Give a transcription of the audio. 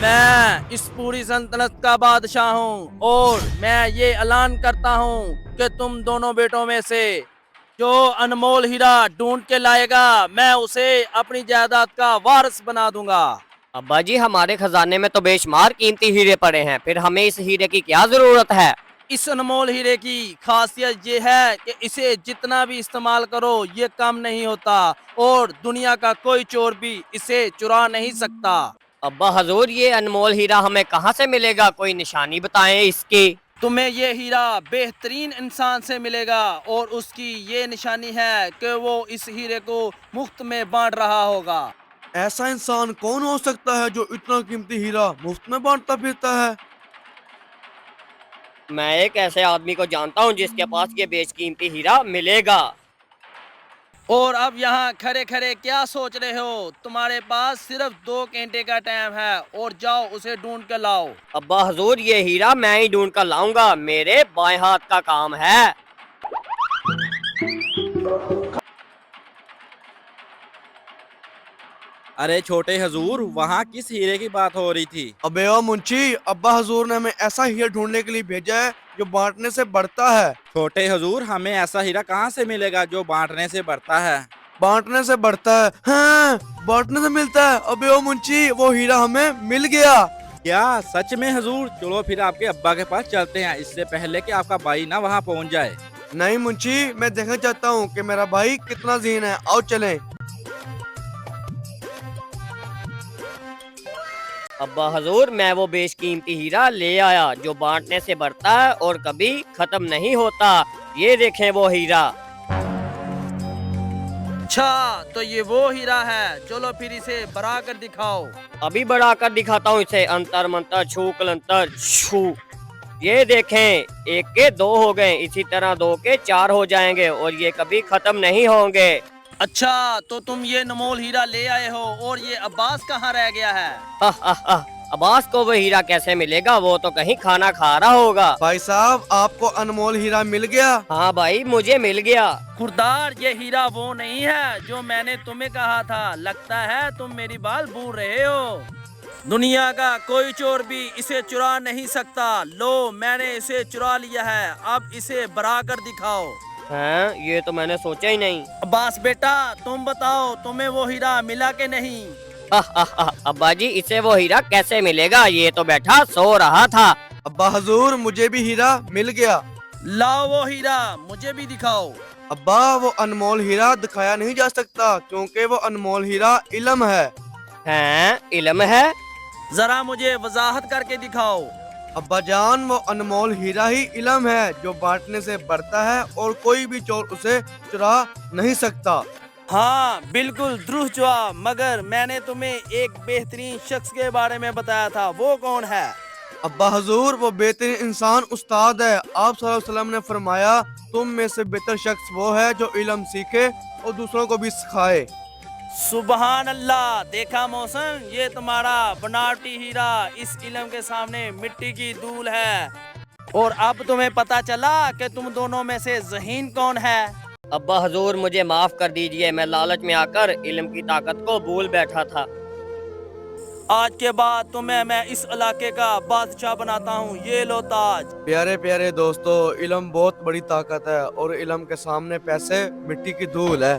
मैं इस पूरी सल्तनत का बादशाह हूँ और मैं ये ऐलान करता हूँ कि तुम दोनों बेटों में से जो अनमोल हीरा ढूंढ के लाएगा मैं उसे अपनी जायदाद का वारिस बना दूंगा। अब्बा जी, हमारे खजाने में तो बेशुमार कीमती हीरे पड़े हैं, फिर हमें इस हीरे की क्या जरूरत है? इस अनमोल हीरे की खासियत ये है कि इसे जितना भी इस्तेमाल करो ये कम नहीं होता और दुनिया का कोई चोर भी इसे चुरा नहीं सकता। अब्बा हजूर, ये अनमोल हीरा हमें कहाँ से मिलेगा? कोई निशानी बताएं इसकी। तुम्हें ये हीरा बेहतरीन इंसान से मिलेगा और उसकी ये निशानी है कि वो इस हीरे को मुफ्त में बांट रहा होगा। ऐसा इंसान कौन हो सकता है जो इतना कीमती हीरा मुफ्त में बांटता फिरता है? मैं एक ऐसे आदमी को जानता हूँ जिसके पास ये बेशकीमती हीरा मिलेगा। और अब यहाँ खड़े खड़े क्या सोच रहे हो? तुम्हारे पास सिर्फ 2 घंटे का टाइम है और जाओ उसे ढूंढ के लाओ। अब्बा हजूर, ये हीरा मैं ही ढूंढ कर लाऊंगा, मेरे बाएं हाथ का काम है। अरे छोटे हजूर, वहाँ किस हीरे की बात हो रही थी? अबे ओ मुंशी, अब्बा हजूर ने हमें ऐसा हीरा ढूंढने के लिए भेजा है जो बांटने से बढ़ता है। छोटे हजूर, हमें ऐसा हीरा कहाँ से मिलेगा जो बांटने से बढ़ता है? बांटने से बढ़ता है? हाँ, बांटने से मिलता है। अबे ओ मुंशी, वो हीरा हमें मिल गया। क्या सच में हजूर? चलो फिर आपके अब्बा के पास चलते हैं, इससे पहले कि आपका भाई ना वहाँ पहुँच जाए। नहीं मुंशी, मैं देखना चाहता हूँ कि मेरा भाई कितना ज़हीन है। आओ चलें। अब्बा हजूर, मैं वो बेशकीमती हीरा ले आया जो बांटने से बढ़ता है और कभी खत्म नहीं होता। ये देखें वो हीरा। अच्छा, तो ये वो हीरा है। चलो फिर इसे बरा कर दिखाओ। अभी बढ़ा कर दिखाता हूँ इसे। अंतर मंतर छू कलंतर छू। ये देखें, एक के 2 हो गए, इसी तरह 2 के 4 हो जाएंगे और ये कभी खत्म नहीं होंगे। अच्छा, तो तुम ये अनमोल हीरा ले आए हो और ये अब्बास कहाँ रह गया है? हा हा हा। अब्बास को वो हीरा कैसे मिलेगा? वो तो कहीं खाना खा रहा होगा। भाई साहब, आपको अनमोल हीरा मिल गया? हाँ भाई, मुझे मिल गया। खुरदार, ये हीरा वो नहीं है जो मैंने तुम्हें कहा था। लगता है तुम मेरी बात भूल रहे हो। दुनिया का कोई चोर भी इसे चुरा नहीं सकता। लो, मैंने इसे चुरा लिया है। अब इसे बरा कर दिखाओ। हैं, ये तो मैंने सोचा ही नहीं। अब्बास बेटा, तुम बताओ तुम्हें वो हीरा मिला के नहीं? अब्बा जी, इसे वो हीरा कैसे मिलेगा? ये तो बैठा सो रहा था। अब्बा हजूर, मुझे भी हीरा मिल गया। लाओ वो हीरा, मुझे भी दिखाओ। अब्बा, वो अनमोल हीरा दिखाया नहीं जा सकता क्योंकि वो अनमोल हीरा इल्म है। हैं, इल्म है? जरा मुझे वजाहत करके दिखाओ। अब्बा जान, वो अनमोल हीरा ही इल्म है जो बांटने से बढ़ता है और कोई भी चोर उसे चुरा नहीं सकता। हाँ, बिल्कुल दुरुस्त जवाब। मगर मैंने तुम्हें एक बेहतरीन शख्स के बारे में बताया था, वो कौन है? अब्बा हजूर, वो बेहतरीन इंसान उस्ताद है। आप सल्लल्लाहु अलैहि वसल्लम ने फरमाया, तुम में से बेहतर शख्स वो है जो इल्म सीखे और दूसरों को भी सिखाए। सुबहान अल्लाह। देखा मोहसन, ये तुम्हारा बनावटी हीरा इस इल्म के सामने मिट्टी की धूल है। और अब तुम्हें पता चला कि तुम दोनों में से ज़हीन कौन है। अब्बा हजूर, मुझे माफ कर दीजिए, मैं लालच में आकर इल्म की ताकत को भूल बैठा था। आज के बाद तुम्हें मैं इस इलाके का बादशाह बनाता हूँ। ये लो ताज। प्यारे प्यारे दोस्तों, इल्म बहुत बड़ी ताकत है और इल्म के सामने पैसे मिट्टी की धूल है।